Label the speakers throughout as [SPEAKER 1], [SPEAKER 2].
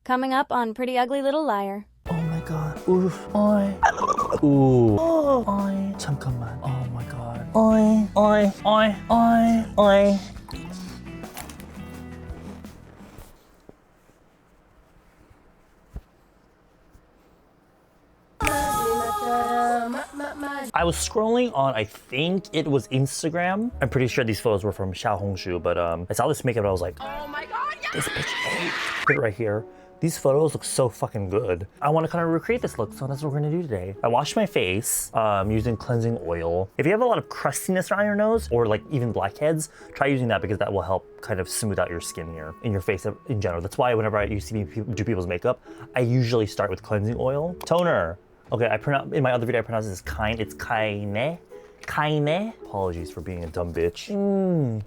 [SPEAKER 1] Coming up on Pretty Ugly Little Liar.
[SPEAKER 2] Oh my god. Oof. Oi. Ooh. Oh. Oi. 잠깐만. Oh my god. Oi. Oi. Oi. Oi. Oi. I was scrolling on, I think it was Instagram. I'm pretty sure these photos were from Xiaohongshu, but I saw this makeup and I was like, oh my god, yes! This bitch ate. Put it right here. These photos look so fucking good. I want to kind of recreate this look, so that's what we're gonna do today. I washed my face using cleansing oil. If you have a lot of crustiness around your nose or like even blackheads, try using that because that will help kind of smooth out your skin here and your face in general. That's why whenever you see me do people's makeup, I usually start with cleansing oil. Toner. Okay, in my other video I pronounced this KAINE. It's KAINE. KAINE. Apologies for being a dumb bitch.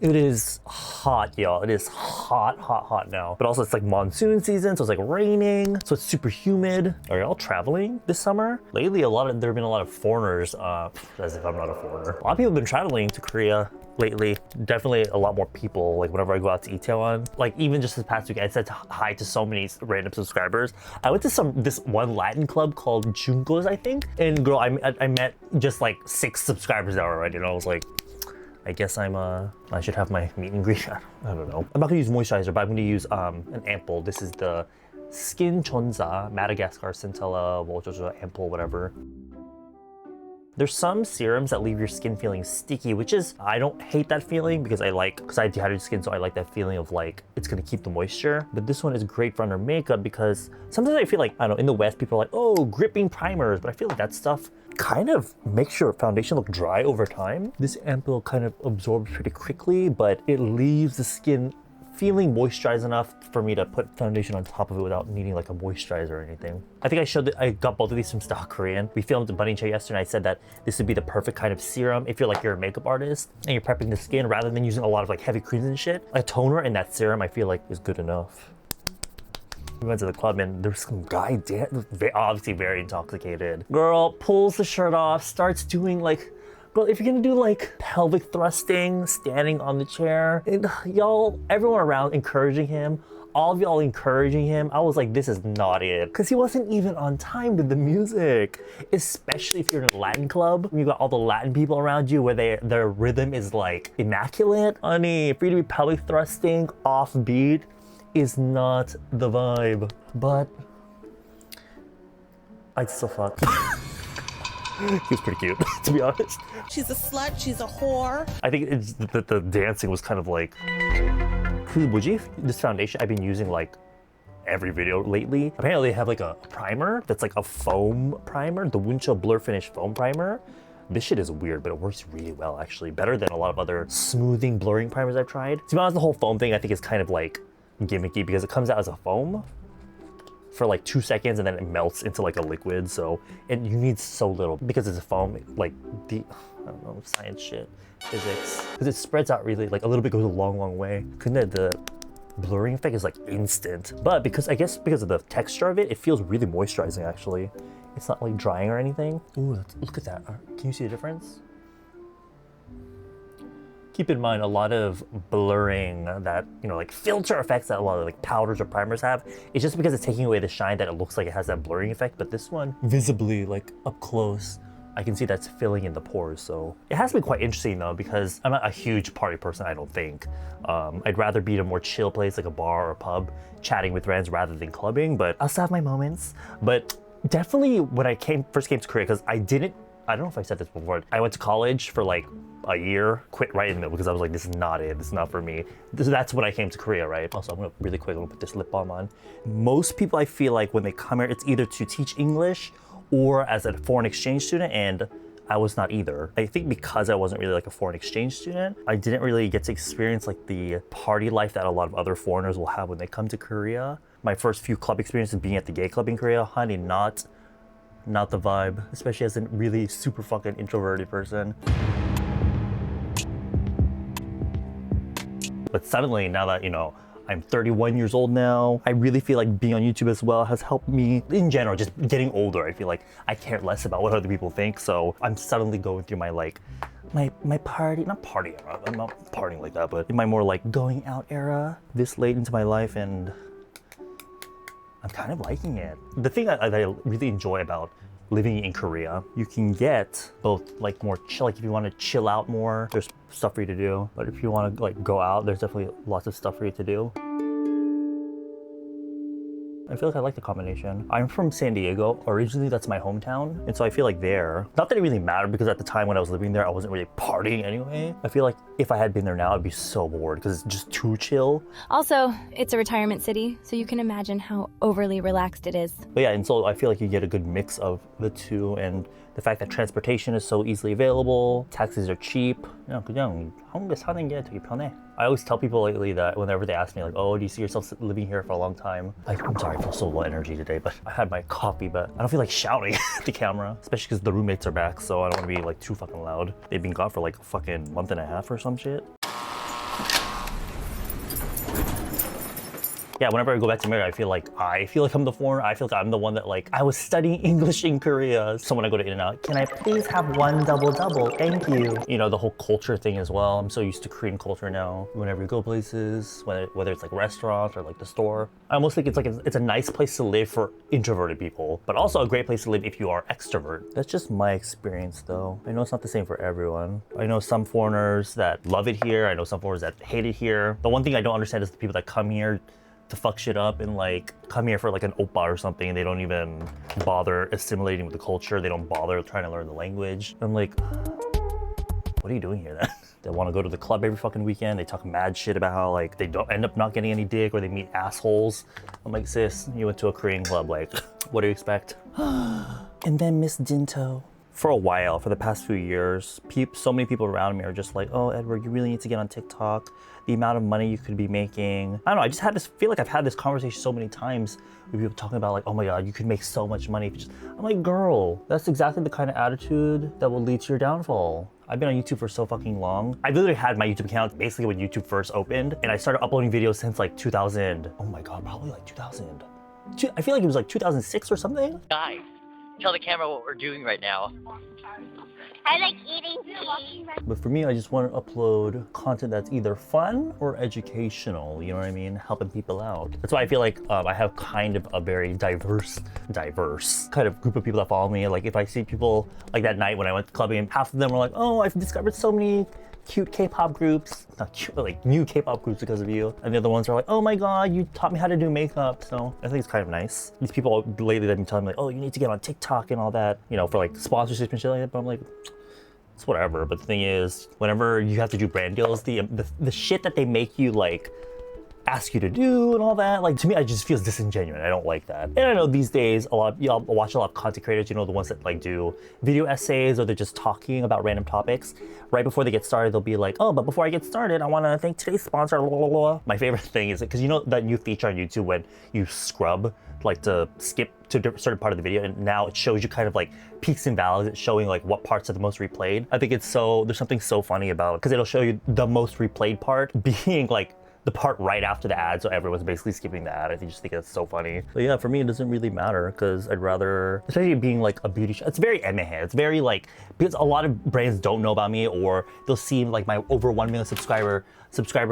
[SPEAKER 2] It is hot, y'all. It is hot, hot, hot now. But also it's like monsoon season, so it's like raining, so it's super humid. Are y'all traveling this summer? Lately, there have been a lot of foreigners, as if I'm not a foreigner. A lot of people have been traveling to Korea lately. Definitely a lot more people, like whenever I go out to Itaewon. Like even just this past week, I said hi to so many random subscribers. I went to this one Latin club called Junkos, I think. And girl, I met just like 6 subscribers there already, and I was like, I guess I should have my meet and greet. I don't know. I'm not gonna use moisturizer, but I'm gonna use an Ampoule. This is the Skin Chonza Madagascar Centella Ampoule, whatever. There's some serums that leave your skin feeling sticky, which is, I don't hate that feeling because I have dehydrated skin, so I like that feeling of like, it's gonna keep the moisture. But this one is great for under makeup because sometimes I feel like, I don't know, in the West, people are like, oh, gripping primers, but I feel like that stuff kind of makes your foundation look dry over time. This Ampoule kind of absorbs pretty quickly, but it leaves the skin feeling moisturized enough for me to put foundation on top of it without needing like a moisturizer or anything. I think I got both of these from Stock Korean. We filmed the Bunny Chow yesterday and I said that this would be the perfect kind of serum if you're a makeup artist and you're prepping the skin rather than using a lot of like heavy creams and shit. A toner and that serum I feel like is good enough. We went to the club and there's some guy obviously very intoxicated. Girl pulls the shirt off, starts doing like, well, if you're gonna do like pelvic thrusting, standing on the chair, and y'all, everyone around encouraging him, all of y'all encouraging him, I was like, this is not it. Because he wasn't even on time with the music. Especially if you're in a Latin club, you got all the Latin people around you where their rhythm is like immaculate. Honey, for you to be pelvic thrusting off beat is not the vibe. But I'd still fuck. He was pretty cute, to be honest.
[SPEAKER 3] She's a slut, she's a whore.
[SPEAKER 2] I think it's that the dancing was kind of like, this foundation I've been using like every video lately. Apparently they have like a primer that's like a foam primer, the Wooncho Blur Finish foam primer. This shit is weird, but it works really well actually. Better than a lot of other smoothing, blurring primers I've tried. To be honest, the whole foam thing I think is kind of like gimmicky because it comes out as a foam for like 2 seconds and then it melts into like a liquid, so you need so little because it's a foam, like I don't know, science shit, physics, because it spreads out really, like a little bit goes a long way. Couldn't the blurring effect is like instant, but because of the texture of it, it feels really moisturizing actually. It's not like drying or anything. Ooh, look at that. Can you see the difference? Keep in mind a lot of blurring that, like filter effects that a lot of like powders or primers have, it's just because it's taking away the shine that it looks like it has that blurring effect, but this one, visibly, like up close, I can see that's filling in the pores, so. It has been quite interesting though, because I'm not a huge party person, I don't think. I'd rather be at a more chill place like a bar or a pub, chatting with friends rather than clubbing, but I'll still have my moments. But definitely when I first came to Korea, because I don't know if I said this before, I went to college for like a year, quit right in the middle because I was like, this is not it, this is not for me. That's when I came to Korea, right? Also, I'm gonna really quick, I'm gonna put this lip balm on. Most people I feel like when they come here, it's either to teach English or as a foreign exchange student, and I was not either. I think because I wasn't really like a foreign exchange student, I didn't really get to experience like the party life that a lot of other foreigners will have when they come to Korea. My first few club experiences being at the gay club in Korea, honey, not the vibe, especially as a really super fucking introverted person. But suddenly, now that, I'm 31 years old now, I really feel like being on YouTube as well has helped me, in general, just getting older. I feel like I care less about what other people think, so I'm suddenly going through my party, not party era, I'm not partying like that, but in my more like going out era this late into my life, and I'm kind of liking it. The thing that I really enjoy about living in Korea, you can get both like more chill, like if you want to chill out more, there's stuff for you to do. But if you want to like go out, there's definitely lots of stuff for you to do. I feel like I like the combination. I'm from San Diego. Originally, that's my hometown. And so I feel like there, not that it really mattered because at the time when I was living there, I wasn't really partying anyway. I feel like if I had been there now, I'd be so bored because it's just too chill.
[SPEAKER 1] Also, it's a retirement city, so you can imagine how overly relaxed it is.
[SPEAKER 2] But yeah, and so I feel like you get a good mix of the two, and the fact that transportation is so easily available, taxis are cheap. 그냥 한국에 사는 게 되게 편해. I always tell people lately that whenever they ask me like, oh, do you see yourself living here for a long time? I'm sorry, I feel so low energy today, but I had my coffee, but I don't feel like shouting at the camera, especially because the roommates are back, so I don't want to be like too fucking loud. They've been gone for like a fucking month and a half or some shit. Yeah, whenever I go back to America, I feel like I'm the foreigner. I feel like I'm the one that like, I was studying English in Korea. So when I go to In-N-Out, can I please have one double? Thank you. You know, the whole culture thing as well. I'm so used to Korean culture now. Whenever you go places, whether it's like restaurants or like the store, I almost think it's a nice place to live for introverted people, but also a great place to live if you are extrovert. That's just my experience though. I know it's not the same for everyone. I know some foreigners that love it here. I know some foreigners that hate it here. The one thing I don't understand is the people that come here to fuck shit up and like come here for like an Opal or something and they don't even bother assimilating with the culture. They don't bother trying to learn the language. I'm like, what are you doing here then? They want to go to the club every fucking weekend. They talk mad shit about how like they don't end up not getting any dick or they meet assholes. I'm like, sis, you went to a Korean club, like, what do you expect? And then Miss Dinto. For a while, for the past few years, so many people around me are just like, oh, Edward, you really need to get on TikTok. The amount of money you could be making. I don't know, I just feel like I've had this conversation so many times with people talking about like, oh my God, you could make so much money. I'm like, girl, that's exactly the kind of attitude that will lead to your downfall. I've been on YouTube for so fucking long. I literally had my YouTube account basically when YouTube first opened, and I started uploading videos since like 2000. Oh my God, probably like 2000. I feel like it was like 2006 or something.
[SPEAKER 4] Guys, tell the camera what we're doing right now.
[SPEAKER 5] I like eating tea.
[SPEAKER 2] But for me, I just want to upload content that's either fun or educational, you know what I mean? Helping people out. That's why I feel like I have kind of a very diverse kind of group of people that follow me. Like if I see people like that night when I went clubbing, half of them were like, oh, I've discovered so many cute K-pop groups, not cute, but like new K-pop groups because of you. And the other ones are like, oh my God, you taught me how to do makeup. So I think it's kind of nice. These people lately that have been telling me like, oh, you need to get on TikTok and all that, you know, for like sponsorship and shit like that. But I'm like, it's whatever. But the thing is, whenever you have to do brand deals, the shit that they make you like ask you to do and all that, like to me, it just feels disingenuous. I don't like that. And I know these days, y'all watch a lot of content creators, you know, the ones that like do video essays or they're just talking about random topics. Right before they get started, they'll be like, oh, but before I get started, I want to thank today's sponsor, blah, blah, blah. My favorite thing is, because you know that new feature on YouTube when you scrub, like to skip to a certain part of the video, and now it shows you kind of like peaks and valleys. It's showing like what parts are the most replayed. I think there's something so funny about, because it'll show you the most replayed part being like the part right after the ad, so everyone's basically skipping the ad. I just think that's so funny. But yeah, for me, it doesn't really matter because I'd rather, especially being like a beauty shop, it's very emehe. It's very like, because a lot of brands don't know about me, or they'll see like my over 1 million subscriber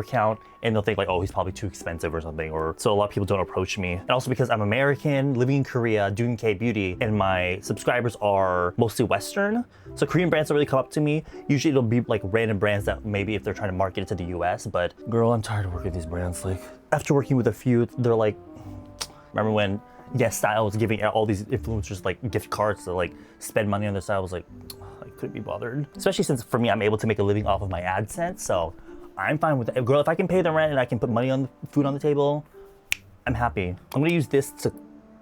[SPEAKER 2] count and they'll think like, oh, he's probably too expensive or something, or so a lot of people don't approach me. And also because I'm American, living in Korea, doing K-beauty, and my subscribers are mostly Western, so Korean brands don't really come up to me. Usually it'll be like random brands that maybe if they're trying to market it to the US, but girl, I'm tired of working with these brands. Like after working with a few, they're like, remember when Yes Style was giving all these influencers like gift cards to like spend money on their style? I was like, I couldn't be bothered. Especially since for me, I'm able to make a living off of my AdSense, so I'm fine with that. Girl, if I can pay the rent and I can put money on food on the table, I'm happy. I'm gonna use this to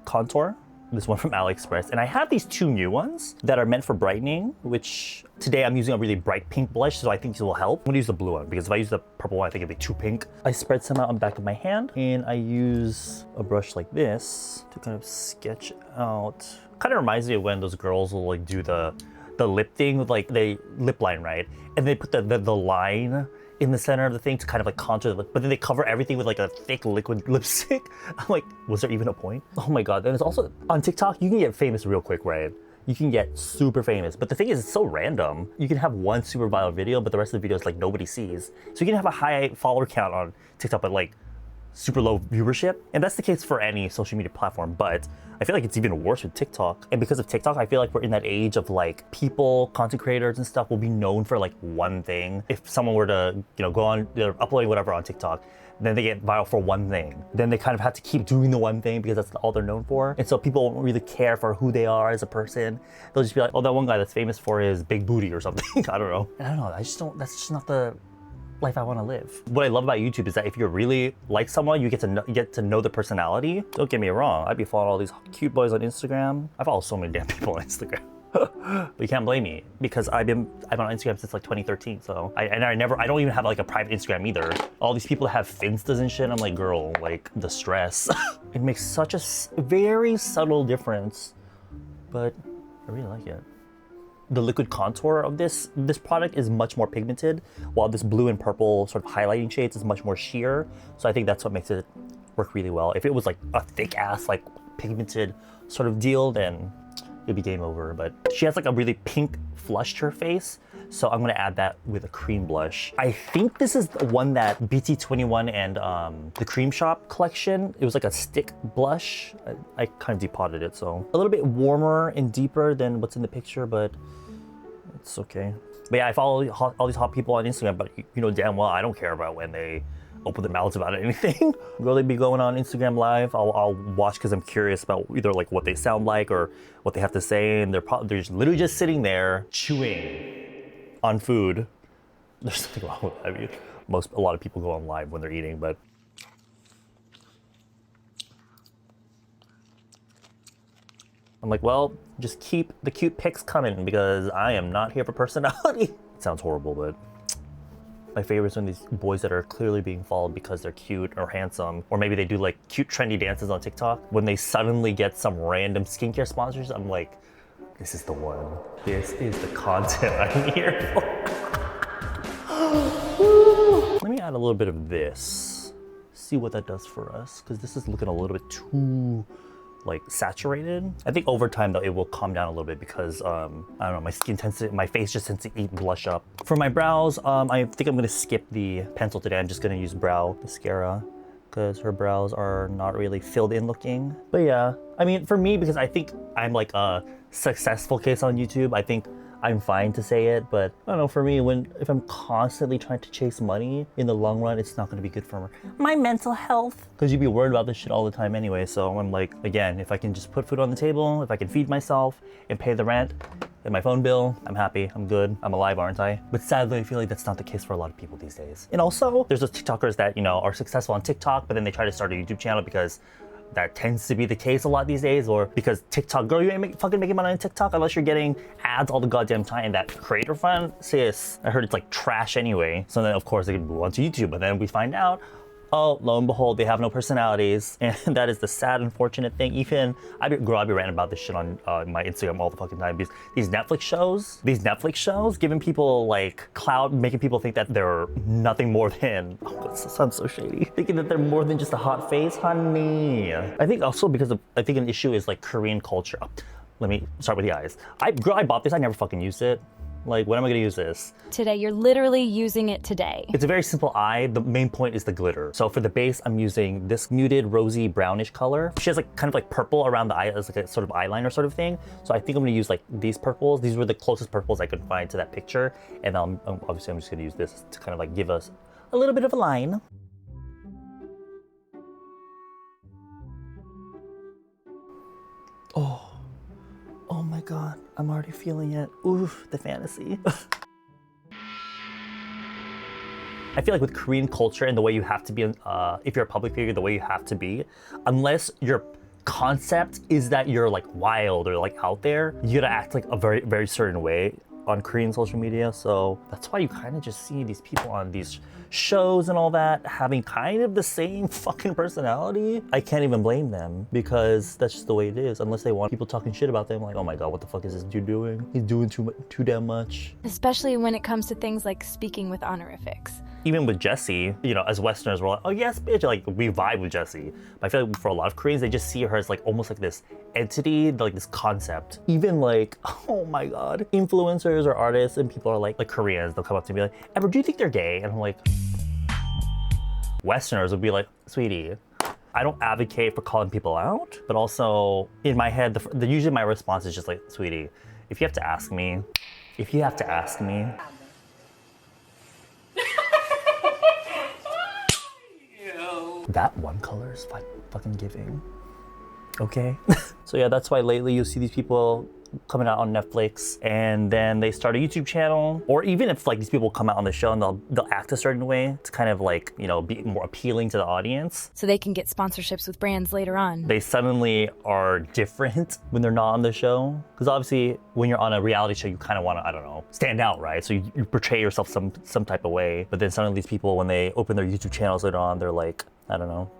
[SPEAKER 2] contour, this one from AliExpress. And I have these two new ones that are meant for brightening, which today I'm using a really bright pink blush, so I think this will help. I'm gonna use the blue one because if I use the purple one, I think it'd be too pink. I spread some out on the back of my hand and I use a brush like this to kind of sketch out. Kind of reminds me of when those girls will like do the lip thing with like they lip line, right? And they put the line in the center of the thing to kind of like contour the lip, but then they cover everything with like a thick liquid lipstick. I'm like, was there even a point? Oh my God. Then it's also on TikTok, you can get famous real quick, right? You can get super famous, but the thing is, it's so random. You can have one super viral video, but the rest of the videos like nobody sees. So you can have a high follower count on TikTok, but like super low viewership. And that's the case for any social media platform, but I feel like it's even worse with TikTok. And because of TikTok, I feel like we're in that age of like people, content creators and stuff will be known for like one thing. If someone were to, you know, go on, they're uploading whatever on TikTok, then they get viral for one thing. Then they kind of have to keep doing the one thing because that's all they're known for. And so people won't really care for who they are as a person. They'll just be like, oh, that one guy that's famous for his big booty or something. I don't know. I don't know, that's just not the life I want to live. What I love about YouTube is that if you really like someone, you get to know the personality. Don't get me wrong, I'd be following all these cute boys on Instagram. I follow so many damn people on Instagram. But you can't blame me because I've been on Instagram since like 2013. So I don't even have like a private Instagram either. All these people have Finstas and shit. I'm like, girl, like the stress. It makes such a very subtle difference, but I really like it. The liquid contour of this product is much more pigmented, while this blue and purple sort of highlighting shades is much more sheer. So I think that's what makes it work really well. If it was like a thick ass, like pigmented sort of deal, then it'd be game over. But she has like a really pink flush to her face, so I'm gonna add that with a cream blush. I think this is the one that BT21 and the Cream Shop collection, it was like a stick blush. I kind of depotted it, so a little bit warmer and deeper than what's in the picture, but it's okay. But yeah, I follow all these hot people on Instagram, but you know damn well I don't care about when they open their mouths about anything. Will they be going on Instagram Live? I'll watch because I'm curious about either like what they sound like or what they have to say, and they're just literally just sitting there chewing on food. There's nothing wrong with that. I mean, a lot of people go on live when they're eating, but I'm like, well, just keep the cute pics coming because I am not here for personality. It sounds horrible, but my favorite is when these boys that are clearly being followed because they're cute or handsome, or maybe they do like cute trendy dances on TikTok. When they suddenly get some random skincare sponsors, I'm like, this is the one. This is the content I'm here for. Let me add a little bit of this. See what that does for us, because this is looking a little bit too like saturated. I think over time though it will calm down a little bit because I don't know, my face just tends to eat blush up. For my brows, I think I'm gonna skip the pencil today. I'm just gonna use brow mascara because her brows are not really filled in looking. But yeah, I mean for me, because I think I'm like a successful case on YouTube, I think I'm fine to say it, but I don't know, for me, if I'm constantly trying to chase money, in the long run, it's not gonna be good for my mental health. Because you'd be worried about this shit all the time anyway, so I'm like, again, if I can just put food on the table, if I can feed myself and pay the rent and my phone bill, I'm happy, I'm good, I'm alive, aren't I? But sadly, I feel like that's not the case for a lot of people these days. And also, there's those TikTokers that, you know, are successful on TikTok, but then they try to start a YouTube channel because that tends to be the case a lot these days, or because TikTok, girl, you ain't fucking making money on TikTok unless you're getting ads all the goddamn time. And that creator fund, sis, I heard it's like trash anyway. So then of course they can move on to YouTube, but then we find out, oh, lo and behold, they have no personalities. And that is the sad, unfortunate thing. Even, I'll be ranting about this shit on my Instagram all the fucking time, because these Netflix shows giving people like clout, making people think that they're nothing more than, oh, this sounds so shady, thinking that they're more than just a hot face, honey. I think also because I think an issue is like Korean culture. Let me start with the eyes. I bought this, I never fucking used it. Like, when am I gonna use this?
[SPEAKER 1] Today, you're literally using it today.
[SPEAKER 2] It's a very simple eye. The main point is the glitter. So for the base, I'm using this muted, rosy, brownish color. She has like kind of like purple around the eye as like a sort of eyeliner sort of thing. So I think I'm gonna use like these purples. These were the closest purples I could find to that picture. And obviously I'm just gonna use this to kind of like give us a little bit of a line. Oh my God, I'm already feeling it. Oof, the fantasy. I feel like with Korean culture and the way you have to be, if you're a public figure, the way you have to be, unless your concept is that you're like wild or like out there, you gotta act like a very, very certain way on Korean social media. So that's why you kind of just see these people on these shows and all that having kind of the same fucking personality. I can't even blame them because that's just the way it is. Unless they want people talking shit about them, like, oh my God, what the fuck is this dude doing? He's doing too damn much.
[SPEAKER 1] Especially when it comes to things like speaking with honorifics.
[SPEAKER 2] Even with Jessie, you know, as Westerners, we're like, oh yes, bitch, like we vibe with Jessie. But I feel like for a lot of Koreans, they just see her as like almost like this entity, like this concept. Even like, oh my God, influencers or artists and people are like Koreans, they'll come up to me like, Amber, do you think they're gay? And I'm like, Westerners would be like, sweetie, I don't advocate for calling people out, but also in my head, usually my response is just like, sweetie, if you have to ask me, that one color is fucking giving. Okay. So yeah, that's why lately you'll see these people coming out on Netflix and then they start a YouTube channel, or even if like these people come out on the show and they'll act a certain way to kind of like, you know, be more appealing to the audience.
[SPEAKER 1] So they can get sponsorships with brands later on.
[SPEAKER 2] They suddenly are different when they're not on the show. Because obviously when you're on a reality show, you kind of want to, I don't know, stand out, right? So you portray yourself some type of way. But then suddenly these people, when they open their YouTube channels later on, they're like, I don't know.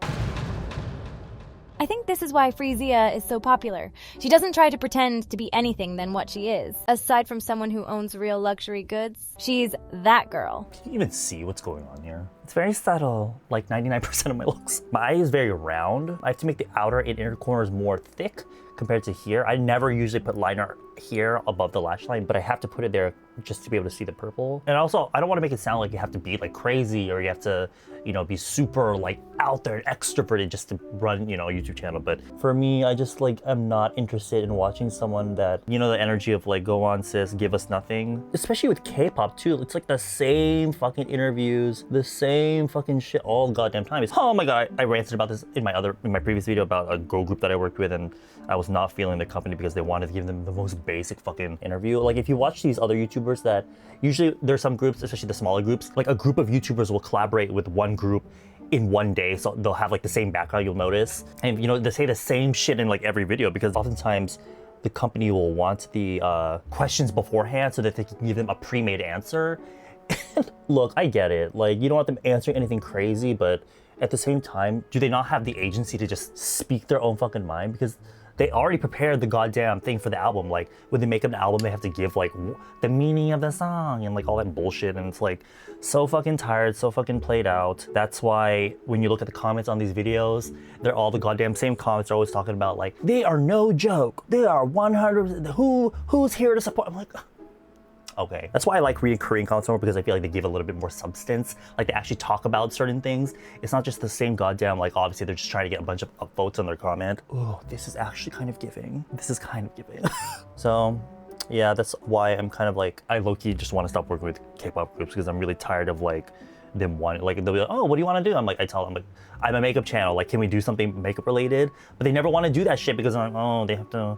[SPEAKER 1] I think this is why Freesia is so popular. She doesn't try to pretend to be anything than what she is. Aside from someone who owns real luxury goods, she's that girl.
[SPEAKER 2] Can you even see what's going on here? It's very subtle, like 99% of my looks. My eye is very round. I have to make the outer and inner corners more thick compared to here. I never usually put liner here above the lash line, but I have to put it there just to be able to see the purple. And also, I don't want to make it sound like you have to be like crazy or you have to, you know, be super like out there and extroverted just to run, you know, a YouTube channel. But for me, I just like, I'm not interested in watching someone that, you know, the energy of like, go on sis, give us nothing. Especially with K-pop too. It's like the same fucking interviews, the same fucking shit all the goddamn time. Oh my God, I ranted about this in my previous video about a girl group that I worked with, and I was not feeling the company because they wanted to give them the most basic fucking interview. Like if you watch these other YouTubers that usually there's some groups, especially the smaller groups, like a group of YouTubers will collaborate with one group in one day, so they'll have like the same background, you'll notice, and you know, they say the same shit in like every video because oftentimes the company will want the questions beforehand so that they can give them a pre-made answer. Look, I get it, like you don't want them answering anything crazy, but at the same time, do they not have the agency to just speak their own fucking mind? Because they already prepared the goddamn thing for the album. Like when they make an album, they have to give like the meaning of the song and like all that bullshit. And it's like so fucking tired, so fucking played out. That's why when you look at the comments on these videos, they're all the goddamn same comments. They're always talking about like, they are no joke. They are 100%, who's here to support? I'm like, okay. That's why I like reading Korean comments more, because I feel like they give a little bit more substance. Like they actually talk about certain things. It's not just the same goddamn, like obviously they're just trying to get a bunch of votes on their comment. Oh, this is actually kind of giving. This is kind of giving. So yeah, that's why I'm kind of like, I low-key just want to stop working with K-pop groups because I'm really tired of like them wanting, like they'll be like, oh, what do you want to do? I'm like, I tell them like, I'm a makeup channel. Like, can we do something makeup related? But they never want to do that shit because I'm like, oh, they have to,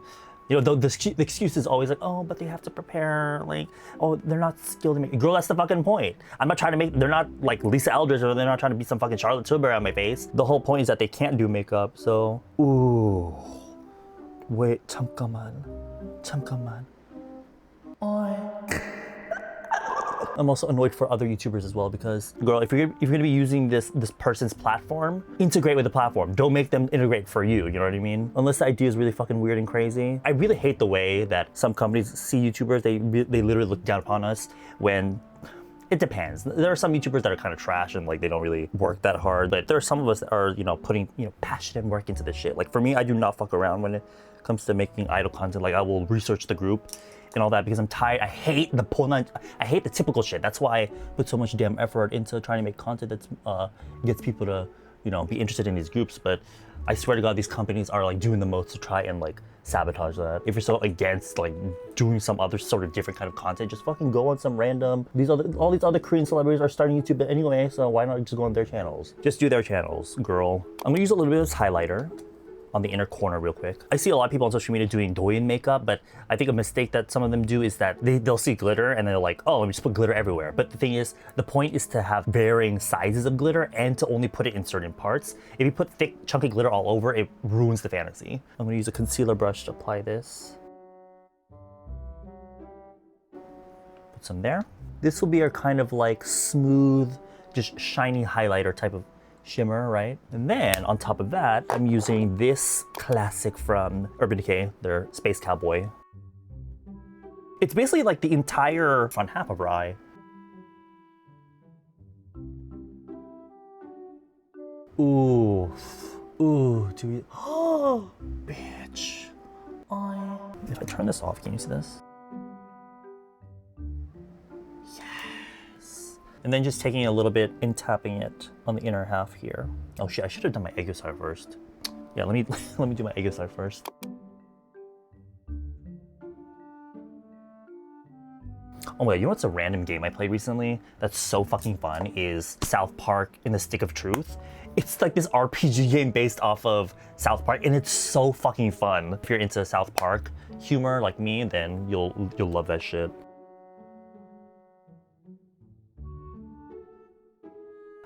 [SPEAKER 2] you know, the excuse is always like, oh, but they have to prepare, like, oh, they're not skilled in makeup. Girl, that's the fucking point. I'm not trying to make, they're not like Lisa Eldridge, or they're not trying to be some fucking Charlotte Tilbury on my face. The whole point is that they can't do makeup, so. Ooh. Wait, 잠깐만. I'm also annoyed for other YouTubers as well because, girl, if you're gonna be using this person's platform, integrate with the platform. Don't make them integrate for you, you know what I mean? Unless the idea is really fucking weird and crazy. I really hate the way that some companies see YouTubers, they literally look down upon us when, it depends. There are some YouTubers that are kind of trash and like they don't really work that hard, but there are some of us that are, you know, putting, you know, passion and work into this shit. Like for me, I do not fuck around when it comes to making idol content. Like I will research the group and all that because I'm tired. I hate the typical shit. That's why I put so much damn effort into trying to make content that gets people to, you know, be interested in these groups. But I swear to God, these companies are like doing the most to try and like sabotage that. If you're so against like doing some other sort of different kind of content, just fucking go on some random, all these other Korean celebrities are starting YouTube anyway, so why not just go on their channels? Just do their channels, girl. I'm gonna use a little bit of this highlighter on the inner corner real quick. I see a lot of people on social media doing Douyin makeup, but I think a mistake that some of them do is that they'll see glitter and they're like, oh, let me just put glitter everywhere. But the thing is, the point is to have varying sizes of glitter and to only put it in certain parts. If you put thick, chunky glitter all over, it ruins the fantasy. I'm gonna use a concealer brush to apply this. Put some there. This will be our kind of like smooth, just shiny highlighter type of shimmer, right? And then on top of that, I'm using this classic from Urban Decay, their Space Cowboy. It's basically like the entire front half of her eye. Ooh, do we, oh, bitch. If I turn this off, can you see this? And And then just taking a little bit and tapping it on the inner half here. Oh shit, I should have done my egg side first. Yeah, let me do my egg side first. Oh my god, you know what's a random game I played recently that's so fucking fun is South Park in the Stick of Truth. It's like this RPG game based off of South Park, and it's so fucking fun. If you're into South Park humor like me, then you'll love that shit.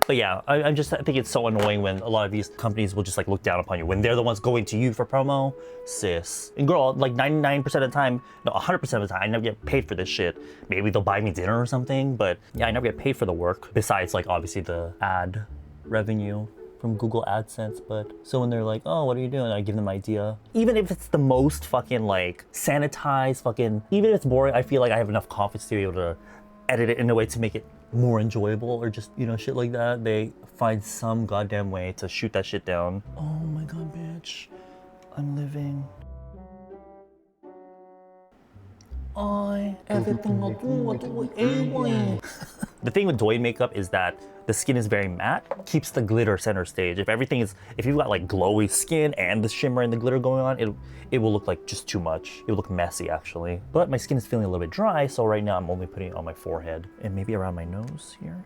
[SPEAKER 2] But yeah, I think it's so annoying when a lot of these companies will just like look down upon you when they're the ones going to you for promo. Sis. And girl, like 99% of the time, no, 100% of the time, I never get paid for this shit. Maybe they'll buy me dinner or something, but yeah, I never get paid for the work. Besides like obviously the ad revenue from Google AdSense. But so when they're like, oh, what are you doing? I give them an idea. Even if it's the most fucking like sanitized fucking, even if it's boring, I feel like I have enough confidence to be able to edit it in a way to make it more enjoyable or just, you know, shit like that. They find some goddamn way to shoot that shit down. Oh my god, bitch. I'm living. Everything I'll do anyway. The thing with Douyin makeup is that the skin is very matte, keeps the glitter center stage. If you've got like glowy skin and the shimmer and the glitter going on, it will look like just too much. It will look messy actually. But my skin is feeling a little bit dry, so right now I'm only putting it on my forehead and maybe around my nose here.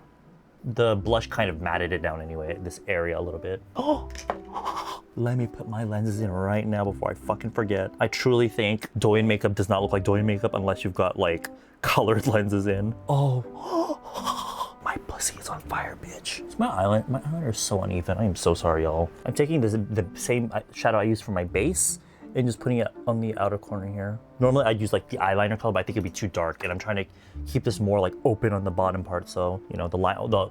[SPEAKER 2] The blush kind of matted it down anyway, this area a little bit. Oh! Let me put my lenses in right now before I fucking forget. I truly think Douyin makeup does not look like Douyin makeup unless you've got like colored lenses in. Oh, my pussy is on fire, bitch. My eyeliner is so uneven. I am so sorry, y'all. I'm taking the same shadow I used for my base and just putting it on the outer corner here. Normally I'd use like the eyeliner color, but I think it'd be too dark, and I'm trying to keep this more like open on the bottom part, so you know the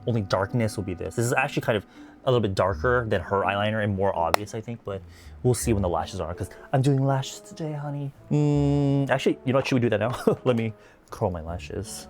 [SPEAKER 2] only darkness will be this. This is actually kind of a little bit darker than her eyeliner and more obvious, I think, but we'll see when the lashes are, because I'm doing lashes today, honey. Actually, you know what, should we do that now? Let me curl my lashes.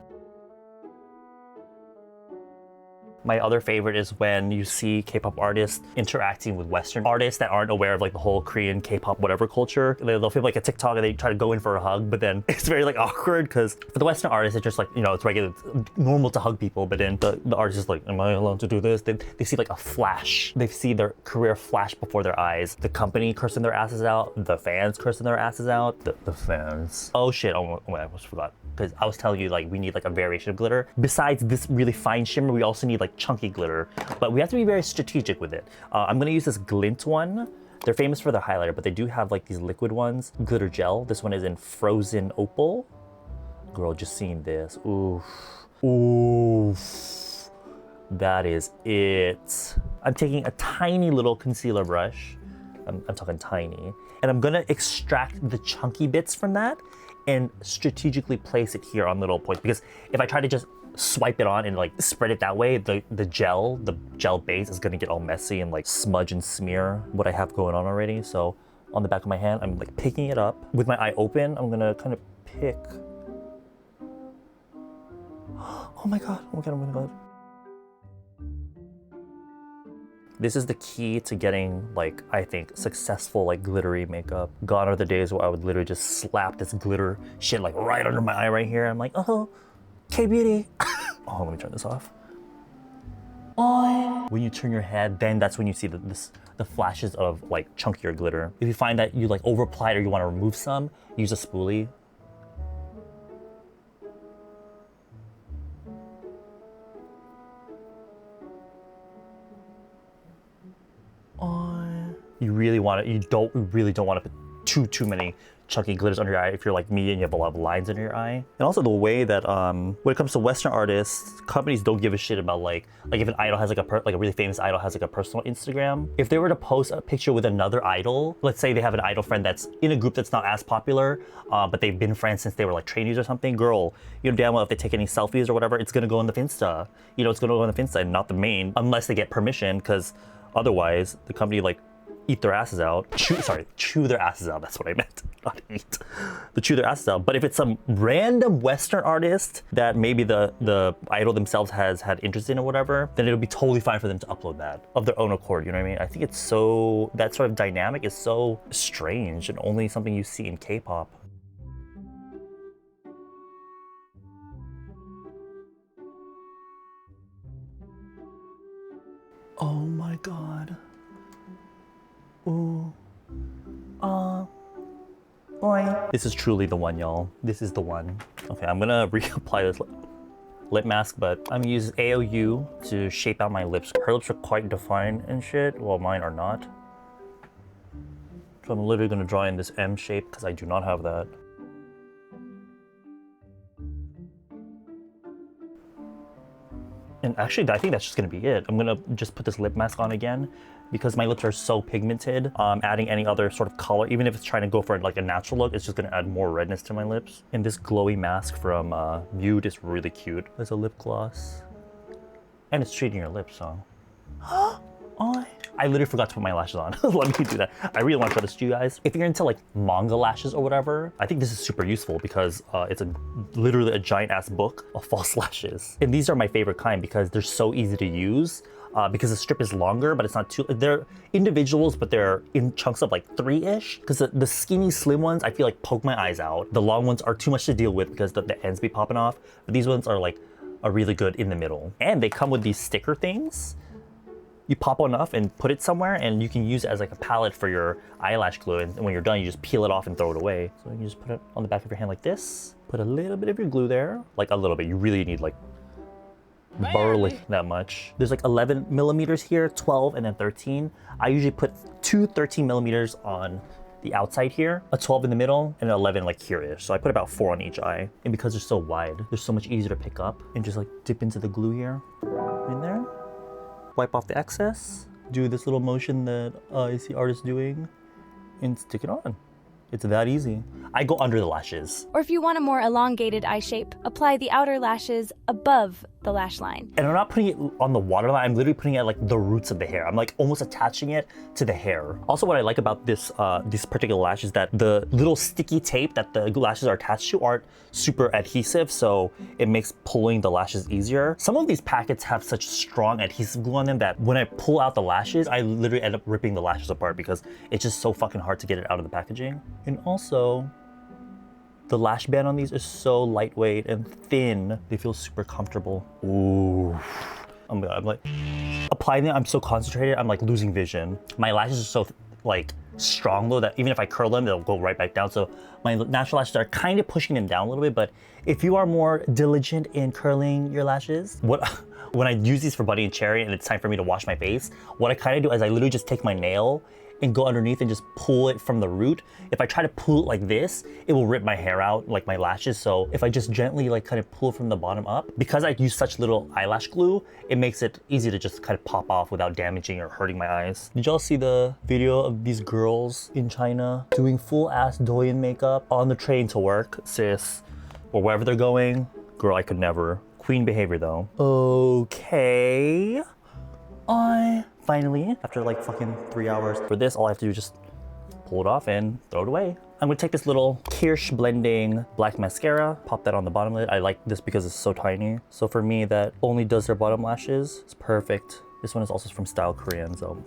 [SPEAKER 2] My other favorite is when you see K-pop artists interacting with Western artists that aren't aware of like the whole Korean K-pop whatever culture. They'll film like a TikTok and they try to go in for a hug, but then it's very like awkward because for the Western artists, it's just like, you know, it's regular, it's normal to hug people, but then the artist is like, am I allowed to do this? They see like a flash. They see their career flash before their eyes. The company cursing their asses out, the fans cursing their asses out, the fans. Oh shit, oh I almost forgot. Because I was telling you like we need like a variation of glitter. Besides this really fine shimmer, we also need like chunky glitter, but we have to be very strategic with it. I'm gonna use this Glint one. They're famous for their highlighter, but they do have like these liquid ones, glitter gel. This one is in Frozen Opal. Girl, just seeing this, oof, oof. That is it. I'm taking a tiny little concealer brush. I'm talking tiny. And I'm gonna extract the chunky bits from that and strategically place it here on little points, because if I try to just swipe it on and like spread it that way, the gel base is gonna get all messy and like smudge and smear what I have going on already. So on the back of my hand, I'm like picking it up. With my eye open, I'm gonna kind of pick. Oh my god, oh my god, oh my god. This is the key to getting, like, I think, successful, like, glittery makeup. Gone are the days where I would literally just slap this glitter shit, like, right under my eye right here. I'm like, oh, K-beauty. Oh, let me turn this off. Oh. When you turn your head, then that's when you see the flashes of, like, chunkier glitter. If you find that you, like, over-applied or you want to remove some, use a spoolie. You really want to, you really don't want to put too many chunky glitters under your eye if you're like me and you have a lot of lines under your eye. And also the way that when it comes to Western artists, companies don't give a shit about like if an idol has like a really famous idol has like a personal Instagram. If they were to post a picture with another idol, let's say they have an idol friend that's in a group that's not as popular, but they've been friends since they were like trainees or something, girl, you know damn well if they take any selfies or whatever, it's gonna go on the Finsta. You know, it's gonna go on the Finsta and not the main, unless they get permission, because otherwise the company like eat their asses out. Chew their asses out. That's what I meant, not eat. They chew their asses out. But if it's some random Western artist that maybe the idol themselves has had interest in or whatever, then it'll be totally fine for them to upload that of their own accord, you know what I mean? I think it's so, that sort of dynamic is so strange and only something you see in K-pop. god. Ooh. Oi. This is truly the one, y'all. This is the one. Okay, I'm gonna reapply this lip mask, but I'm gonna use AOU to shape out my lips. Her lips are quite defined and shit, while mine are not. So I'm literally gonna draw in this M shape because I do not have that. And actually, I think that's just gonna be it. I'm gonna just put this lip mask on again because my lips are so pigmented. Adding any other sort of color, even if it's trying to go for like a natural look, it's just gonna add more redness to my lips. And this glowy mask from Mude is really cute. There's a lip gloss. And it's treating your lips, so. I literally forgot to put my lashes on. Let me do that. I really want to show this to you guys. If you're into like manga lashes or whatever, I think this is super useful because it's literally a giant ass book of false lashes. And these are my favorite kind because they're so easy to use because the strip is longer, but it's not too, they're individuals, but they're in chunks of like 3-ish. Because the skinny slim ones, I feel like poke my eyes out. The long ones are too much to deal with because the ends be popping off. But these ones are like a really good in the middle. And they come with these sticker things. You pop one off and put it somewhere and you can use it as like a palette for your eyelash glue, and when you're done you just peel it off and throw it away. So you just put it on the back of your hand like this, put a little bit of your glue there, like a little bit, you really need like barely that much. There's like 11 millimeters here, 12 and then 13. I usually put two 13 millimeters on the outside here, a 12 in the middle, and an 11 like here-ish. So I put about 4 on each eye. And because they're so wide, they're so much easier to pick up and just like dip into the glue here, in there. Wipe off the excess, do this little motion that I see artists doing, and stick it on. It's that easy. I go under the lashes.
[SPEAKER 1] Or if you want a more elongated eye shape, apply the outer lashes above the lash line.
[SPEAKER 2] And I'm not putting it on the waterline, I'm literally putting it at like the roots of the hair. I'm like almost attaching it to the hair. Also, what I like about this particular lash is that the little sticky tape that the lashes are attached to aren't super adhesive, so it makes pulling the lashes easier. Some of these packets have such strong adhesive glue on them that when I pull out the lashes, I literally end up ripping the lashes apart because it's just so fucking hard to get it out of the packaging. And also, the lash band on these is so lightweight and thin. They feel super comfortable. Ooh. I'm like, applying them, I'm so concentrated, I'm like losing vision. My lashes are so like strong though that even if I curl them, they'll go right back down. So my natural lashes are kind of pushing them down a little bit, but if you are more diligent in curling your lashes, when I use these for Buddy and Cherry and it's time for me to wash my face, what I kind of do is I literally just take my nail and go underneath and just pull it from the root. If I try to pull it like this, it will rip my hair out, like my lashes. So if I just gently like kind of pull from the bottom up, because I use such little eyelash glue, it makes it easy to just kind of pop off without damaging or hurting my eyes. Did y'all see the video of these girls in China doing full ass Douyin makeup on the train to work, sis, or wherever they're going? Girl, I could never. Queen behavior though. Okay. Finally, after like fucking 3 hours. For this, all I have to do is just pull it off and throw it away. I'm gonna take this little Kirsch Blending black mascara, pop that on the bottom lid. I like this because it's so tiny. So for me, that only does their bottom lashes. It's perfect. This one is also from Style Korean, so.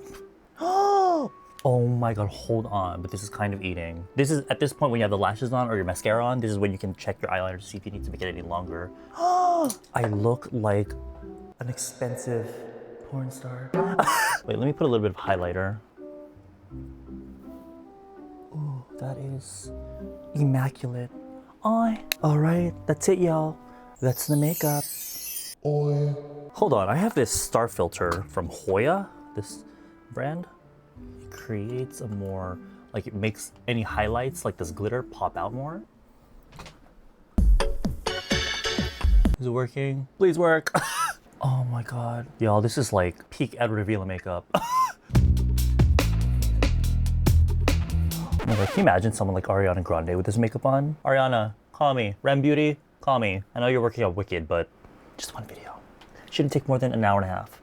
[SPEAKER 2] Oh my God, hold on, but this is kind of eating. This is, at this point when you have the lashes on or your mascara on, this is when you can check your eyeliner to see if you need to make it any longer. I look like an expensive porn star. Wait, let me put a little bit of highlighter. Ooh, that is immaculate. All right, that's it, y'all. That's the makeup. Hold on, I have this star filter from KOYA, this brand. It creates a more, like it makes any highlights like this glitter pop out more. Is it working? Please work. Oh my God. Y'all, this is like peak Edward Avila makeup. Oh my God, can you imagine someone like Ariana Grande with this makeup on? Ariana, call me. Rem Beauty, call me. I know you're working on Wicked, but just one video. Shouldn't take more than an hour and a half.